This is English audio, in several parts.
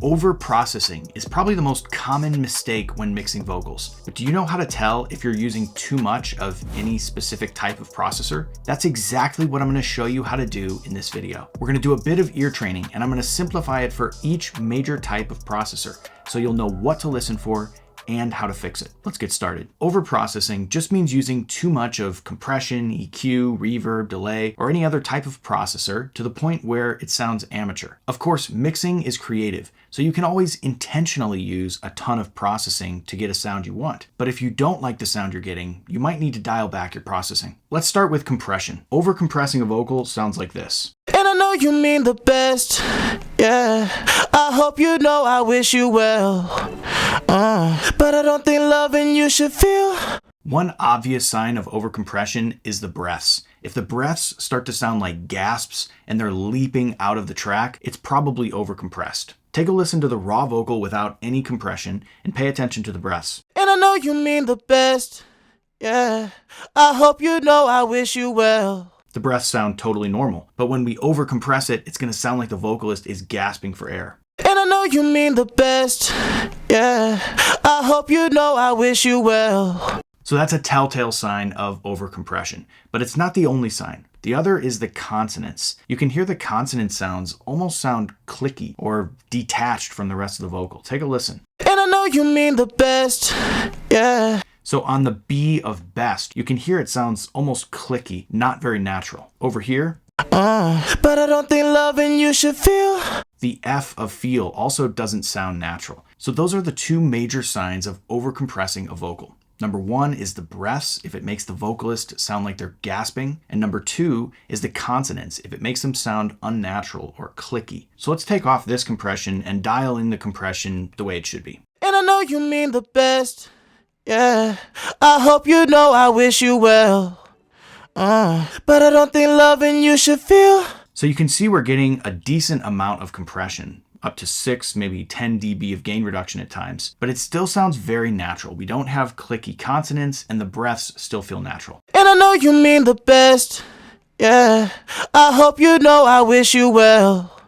Overprocessing is probably the most common mistake when mixing vocals. But do you know how to tell if you're using too much of any specific type of processor? That's exactly what I'm going to show you how to do in this video. We're going to do a bit of ear training, and I'm going to simplify it for each major type of processor, so you'll know what to listen for and how to fix it. Let's get started. Overprocessing just means using too much of compression, EQ, reverb, delay, or any other type of processor to the point where it sounds amateur. Of course, mixing is creative, so you can always intentionally use a ton of processing to get a sound you want. But if you don't like the sound you're getting, you might need to dial back your processing. Let's start with compression. Overcompressing a vocal sounds like this. And I know you mean the best, yeah. I hope you know I wish you well. But I don't think loving you should feel. One obvious sign of overcompression is the breaths. If the breaths start to sound like gasps and they're leaping out of the track, it's probably overcompressed. Take a listen to the raw vocal without any compression and pay attention to the breaths. And I know you mean the best, yeah. I hope you know I wish you well. The breaths sound totally normal, but when we overcompress it, it's going to sound like the vocalist is gasping for air. And I know you mean the best, yeah. I hope you know I wish you well. So that's a telltale sign of overcompression, but it's not the only sign. The other is the consonants. You can hear the consonant sounds almost sound clicky or detached from the rest of the vocal. Take a listen. And I know you mean the best, yeah. So on the B of best, you can hear it sounds almost clicky, not very natural. Over here, but I don't think loving you should feel. The F of feel also doesn't sound natural. So those are the two major signs of overcompressing a vocal. Number one is the breaths, if it makes the vocalist sound like they're gasping. And number two is the consonants, if it makes them sound unnatural or clicky. So let's take off this compression and dial in the compression the way it should be. And I know you mean the best, yeah. I hope you know I wish you well. But I don't think loving you should feel. So you can see we're getting a decent amount of compression, up to 6, maybe 10 dB of gain reduction at times, but it still sounds very natural. We don't have clicky consonants and the breaths still feel natural. And I know you mean the best, yeah. I hope you know I wish you well.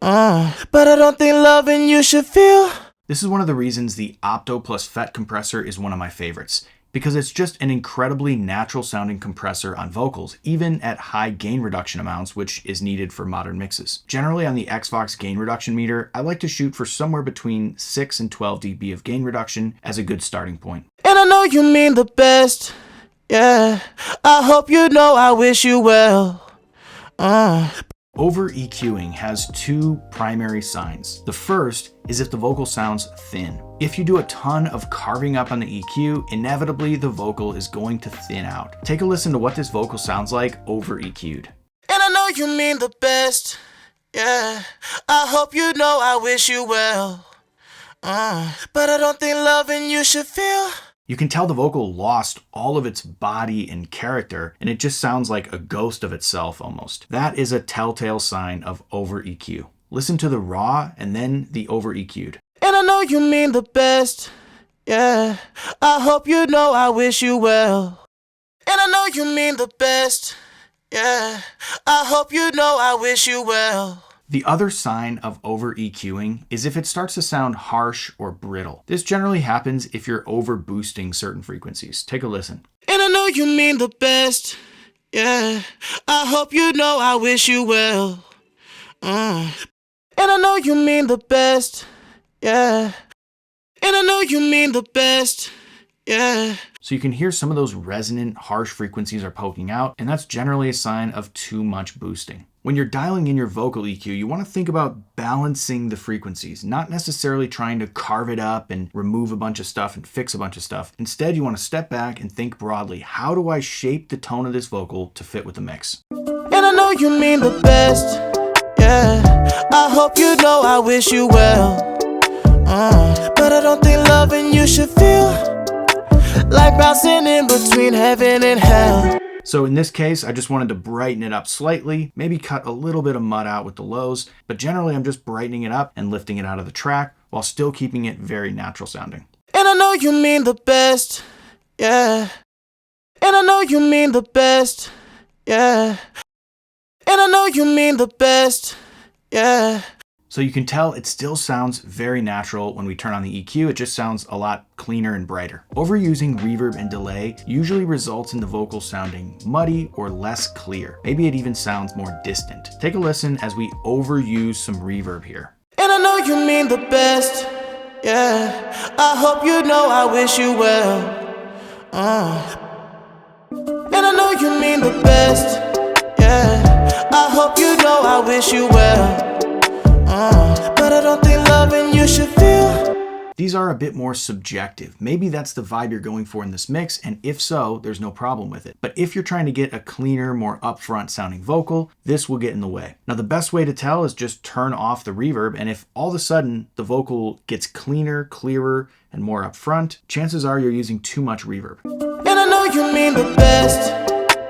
But I don't think loving you should feel. This is one of the reasons the opto plus FET compressor is one of my favorites, because it's just an incredibly natural sounding compressor on vocals, even at high gain reduction amounts, which is needed for modern mixes. Generally on the Xbox gain reduction meter, I like to shoot for somewhere between 6 and 12 dB of gain reduction as a good starting point. And I know you mean the best, yeah. I hope you know I wish you well. Over-EQing has two primary signs. The first is if the vocal sounds thin. If you do a ton of carving up on the EQ, inevitably the vocal is going to thin out. Take a listen to what this vocal sounds like over-EQ'd. And I know you mean the best, yeah. I hope you know I wish you well. But I don't think loving you should feel. You can tell the vocal lost all of its body and character, and it just sounds like a ghost of itself almost. That is a telltale sign of over-EQ. Listen to the raw and then the over-EQ'd. And I know you mean the best, yeah. I hope you know I wish you well. And I know you mean the best, yeah. I hope you know I wish you well. The other sign of over-EQing is if it starts to sound harsh or brittle. This generally happens if you're over-boosting certain frequencies. Take a listen. And I know you mean the best, yeah. I hope you know I wish you well. And I know you mean the best, yeah. And I know you mean the best, yeah. So you can hear some of those resonant, harsh frequencies are poking out, and that's generally a sign of too much boosting. When you're dialing in your vocal EQ, you want to think about balancing the frequencies, not necessarily trying to carve it up and remove a bunch of stuff and fix a bunch of stuff. Instead, you want to step back and think broadly. How do I shape the tone of this vocal to fit with the mix? And I know you mean the best, yeah. I hope you know I wish you well. But I don't think loving you should feel like bouncing in between heaven and hell. So in this case, I just wanted to brighten it up slightly, maybe cut a little bit of mud out with the lows, but generally I'm just brightening it up and lifting it out of the track while still keeping it very natural sounding. And I know you mean the best, yeah. And I know you mean the best, yeah. And I know you mean the best, yeah. So you can tell it still sounds very natural when we turn on the EQ. It just sounds a lot cleaner and brighter. Overusing reverb and delay usually results in the vocal sounding muddy or less clear. Maybe it even sounds more distant. Take a listen as we overuse some reverb here. And I know you mean the best, yeah. I hope you know I wish you well. And I know you mean the best, yeah. I hope you know I wish you well. But I don't think loving you should feel. These are a bit more subjective. Maybe that's the vibe you're going for in this mix, and if so, there's no problem with it. But if you're trying to get a cleaner, more upfront sounding vocal, this will get in the way. Now, the best way to tell is just turn off the reverb, and if all of a sudden the vocal gets cleaner, clearer, and more upfront, chances are you're using too much reverb. And I know you mean the best,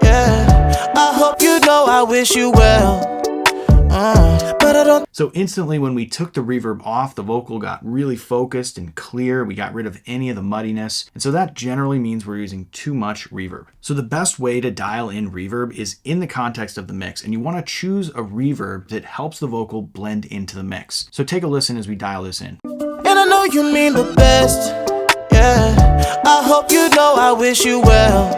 yeah. I hope you know I wish you well. But I don't. So instantly when we took the reverb off, the vocal got really focused and clear. We got rid of any of the muddiness. And so that generally means we're using too much reverb. So the best way to dial in reverb is in the context of the mix. And you want to choose a reverb that helps the vocal blend into the mix. So take a listen as we dial this in. And I know you mean the best, yeah. I hope you know I wish you well.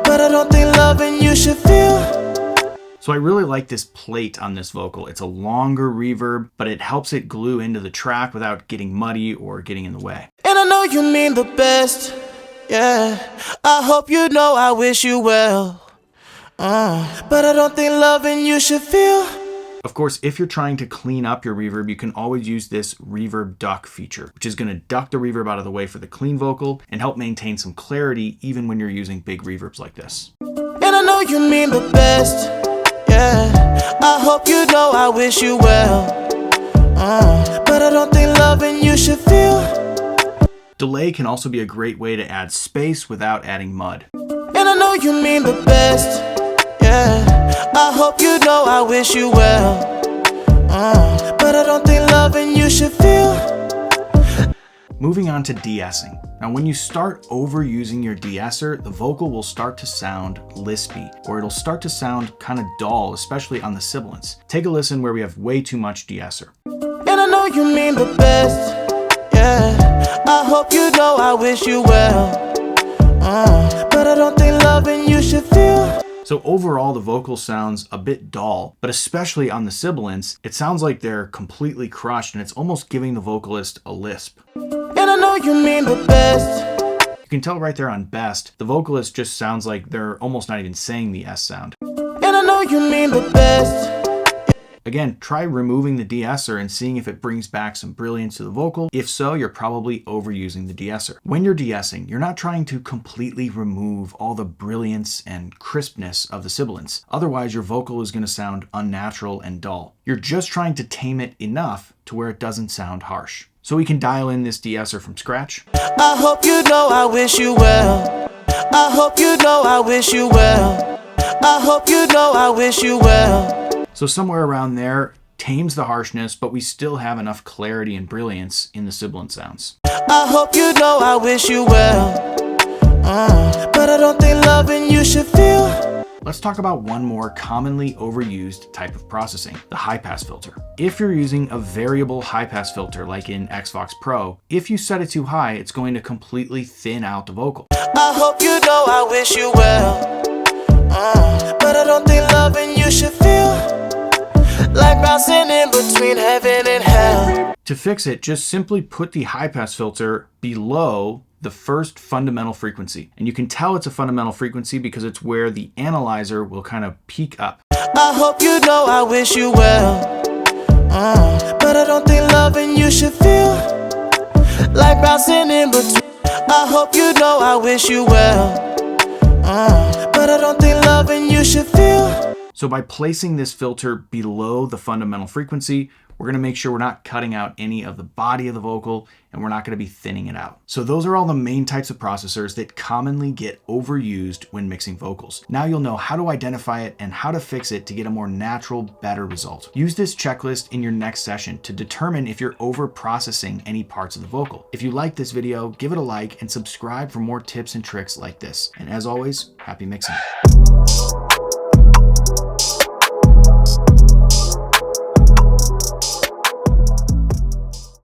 But I don't think loving you should feel. So I really like this plate on this vocal. It's a longer reverb, but it helps it glue into the track without getting muddy or getting in the way. And I know you mean the best, yeah. I hope you know I wish you well. But I don't think loving you should feel. Of course, if you're trying to clean up your reverb, you can always use this reverb duck feature, which is going to duck the reverb out of the way for the clean vocal and help maintain some clarity even when you're using big reverbs like this. And I know you mean the best, yeah. I hope you know I wish you well. But I don't think loving you should feel. Delay can also be a great way to add space without adding mud. And I know you mean the best, yeah. I hope you know I wish you well. But I don't think loving you should feel. Moving on to de-essing. Now, when you start overusing your de-esser, the vocal will start to sound lispy, or it'll start to sound kind of dull, especially on the sibilants. Take a listen where we have way too much de-esser. And I know you mean the best, yeah. I hope you know I wish you well. But I don't think loving you should feel. So overall, the vocal sounds a bit dull, but especially on the sibilants, it sounds like they're completely crushed and it's almost giving the vocalist a lisp. And I know you mean the best. You can tell right there on best, the vocalist just sounds like they're almost not even saying the S sound. And I know you mean the best. Again, try removing the de-esser and seeing if it brings back some brilliance to the vocal. If so, you're probably overusing the de-esser. When you're de-essing, you're not trying to completely remove all the brilliance and crispness of the sibilants. Otherwise, your vocal is going to sound unnatural and dull. You're just trying to tame it enough to where it doesn't sound harsh. So we can dial in this de-esser from scratch. I hope you know I wish you well. I hope you know I wish you well. I hope you know I wish you well. So somewhere around there tames the harshness, but we still have enough clarity and brilliance in the sibilant sounds. I hope you know I wish you well. But I don't think loving you should feel. Let's talk about one more commonly overused type of processing, the high-pass filter. If you're using a variable high-pass filter like in Xvox Pro, if you set it too high, it's going to completely thin out the vocal. I hope you know I wish you well. But I don't think loving you should feel. Like bouncing in between heaven and hell. To fix it, just simply put the high-pass filter below the first fundamental frequency. And you can tell it's a fundamental frequency because it's where the analyzer will kind of peak up. I hope you know I wish you well. But I don't think loving you should feel. Like bouncing in between. I hope you know I wish you well. But I don't think loving you should feel. So by placing this filter below the fundamental frequency, we're going to make sure we're not cutting out any of the body of the vocal and we're not going to be thinning it out. So those are all the main types of processors that commonly get overused when mixing vocals. Now you'll know how to identify it and how to fix it to get a more natural, better result. Use this checklist in your next session to determine if you're overprocessing any parts of the vocal. If you like this video, give it a like and subscribe for more tips and tricks like this. And as always, happy mixing.